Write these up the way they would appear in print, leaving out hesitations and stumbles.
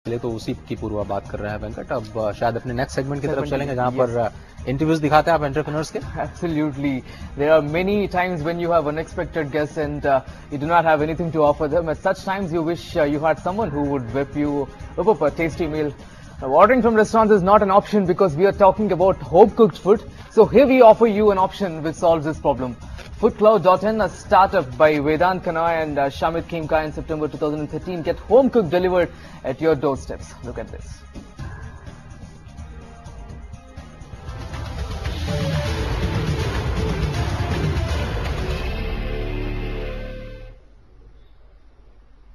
पहले तो उसी की पूर्व बात कर रहे हैं वेंकट। अब शायद अपने नेक्स्ट सेगमेंट की तरफ चलेंगे जहां पर इंटरव्यूज दिखाते हैं आप एंटरप्रेन्योर्स के। Absolutely. There are many times when you have unexpected guests and you do not have anything to offer them. At such times you wish you had someone who would whip up a tasty meal. Now, ordering from restaurants is not an option because we are talking about home-cooked food. So here we offer you an option which solves this problem. FoodCloud.in, a startup by Vedant Kanoi and Shamit Khemka in September 2013, get home-cooked delivered at your doorsteps. Look at this.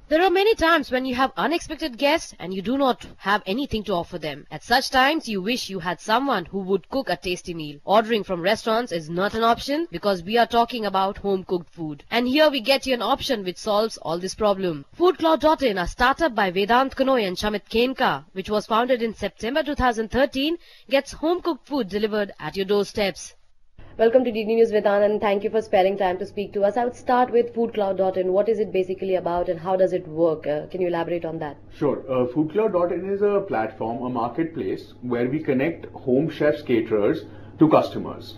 There are many times when you have unexpected guests and you do not have anything to offer them. At such times, you wish you had someone who would cook a tasty meal. Ordering from restaurants is not an option because we are talking about home-cooked food. And here we get you an option which solves all this problem. FoodCloud.in, a startup by Vedant Kanoi and Shamit Khemka, which was founded in September 2013, gets home-cooked food delivered at your doorsteps. Welcome to DDNews, Vedant, and thank you for sparing time to speak to us. I would start with FoodCloud.in. What is it basically about and how does it work? Can you elaborate on that? Sure. FoodCloud.in is a platform, a marketplace where we connect home chefs, caterers to customers.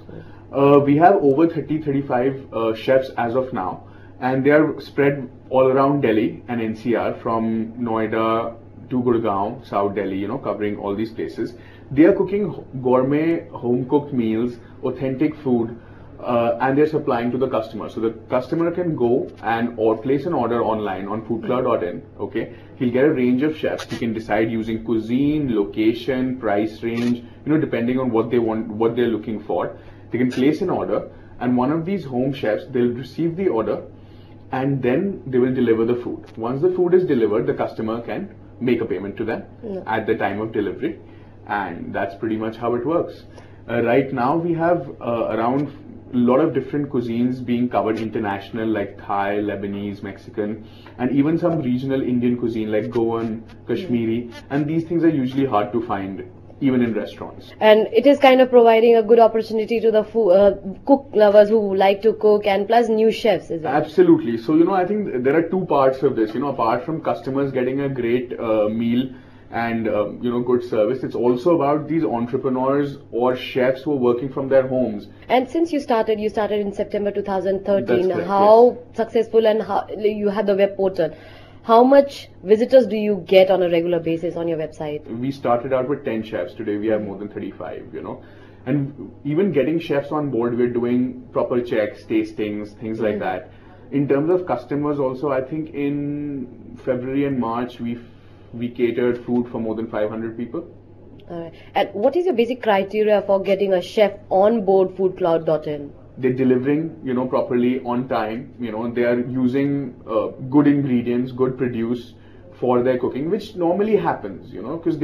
We have over 35 chefs as of now, and they are spread all around Delhi and NCR, from Noida to Gurgaon, South Delhi, covering all these places. They are cooking gourmet, home-cooked meals, authentic food, and they're supplying to the customer. So the customer can go and place an order online on FoodCloud.in. Okay, he'll get a range of chefs. He can decide using cuisine, location, price range, depending on what they want, what they're looking for. They can place an order, and one of these home chefs, they'll receive the order, and then they will deliver the food. Once the food is delivered, the customer can make a payment to them at the time of delivery. And that's pretty much how it works. Right now we have around a lot of different cuisines being covered international, like Thai, Lebanese, Mexican, and even some regional Indian cuisine like Goan, Kashmiri, and these things are usually hard to find even in restaurants. And it is kind of providing a good opportunity to the cook lovers who like to cook, and plus new chefs as well. Absolutely. So I think there are two parts of this. apart from customers getting a great meal and good service, it's also about these entrepreneurs or chefs who are working from their homes. And since you started in September 2013, That's correct, how successful, and how you had the web portal, how much visitors do you get on a regular basis on your website? We started out with 10 chefs. Today we have more than 35, and even getting chefs on board, we're doing proper checks, tastings, things like that. In terms of customers also, I think in February and March we catered food for more than 500 people. Alright. And what is your basic criteria for getting a chef on board FoodCloud.in? They're delivering, properly on time. They are using good ingredients, good produce for their cooking, which normally happens, because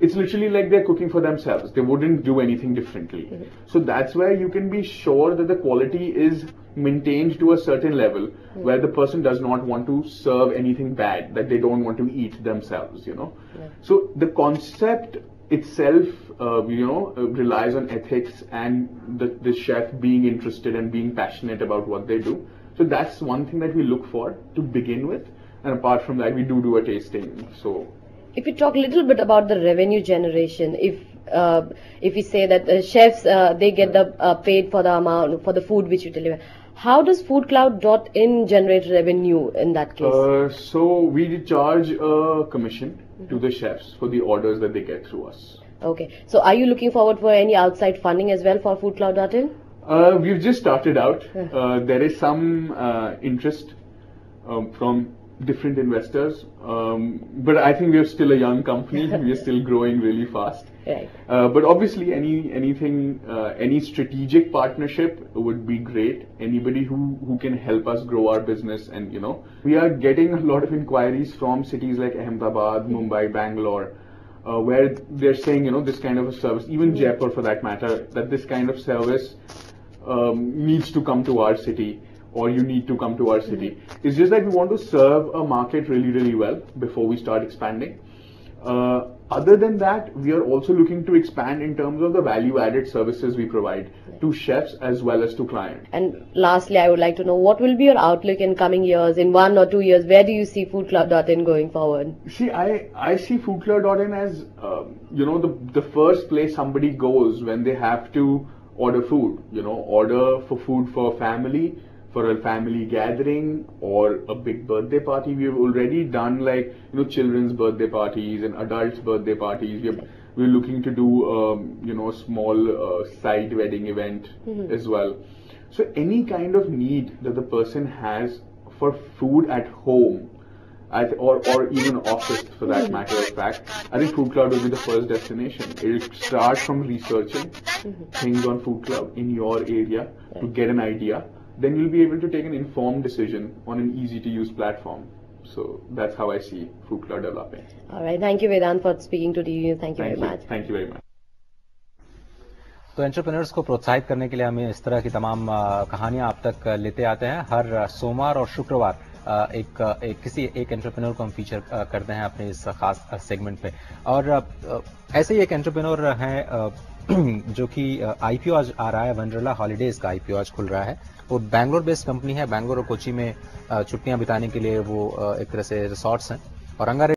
it's literally like they're cooking for themselves. They wouldn't do anything differently. So that's where you can be sure that the quality is maintained to a certain level where the person does not want to serve anything bad that they don't want to eat themselves, So the concept itself, relies on ethics and the chef being interested and being passionate about what they do. So that's one thing that we look for to begin with. And apart from that, we do a tasting. So if you talk a little bit about the revenue generation, if we say that the chefs, they get the paid for the amount, for the food which you deliver, how does FoodCloud.in generate revenue in that case? So we charge a commission to the chefs for the orders that they get through us. Okay. So are you looking forward for any outside funding as well for FoodCloud.in? We've just started out. There is some interest from different investors, but I think we're still a young company. We're still growing really fast. Right. But obviously, any strategic partnership would be great. Anybody who can help us grow our business, and we are getting a lot of inquiries from cities like Ahmedabad, Mumbai, Bangalore, where they're saying this kind of a service, even Jaipur for that matter, that this kind of service needs to come to our city. Or you need to come to our city. It's just that we want to serve a market really, really well before we start expanding. Other than that, we are also looking to expand in terms of the value-added services we provide to chefs as well as to clients. And lastly, I would like to know what will be your outlook in coming years, in 1 or 2 years? Where do you see FoodCloud.in going forward? See, I see FoodCloud.in as, the first place somebody goes when they have to order food, order for food for family, for a family gathering or a big birthday party. We have already done children's birthday parties and adults' birthday parties. We're looking to do a small side wedding event as well. So any kind of need that the person has for food at home or even office for that matter of fact, I think FoodCloud will be the first destination. It will start from researching things on FoodCloud in your area to get an idea. Then you'll be able to take an informed decision on an easy-to-use platform. So that's how I see FoodCloud developing. All right. Thank you, Vedant, for speaking to DDNews. Thank you very much. Thank you very much. तो entrepreneurs को प्रोत्साहित करने के लिए हम इस तरह की तमाम कहानियां आप तक लेते आते हैं। हर सोमवार और शुक्रवार किसी एक एंटरप्रेन्योर को हम फीचर करते हैं अपने इस खास सेगमेंट पे। और ऐसे ही एक एंटरप्रेन्योर हैं जो कि आईपीओ आज आ रहा है, वंडरला हॉलीडेज का आईपीओ आज खुल रहा है। वो बैंगलोर बेस्ड कंपनी है। बैंगलोर और कोची में छुट्टियां बिताने के लिए वो एक तरह से रिसोर्ट्स हैं और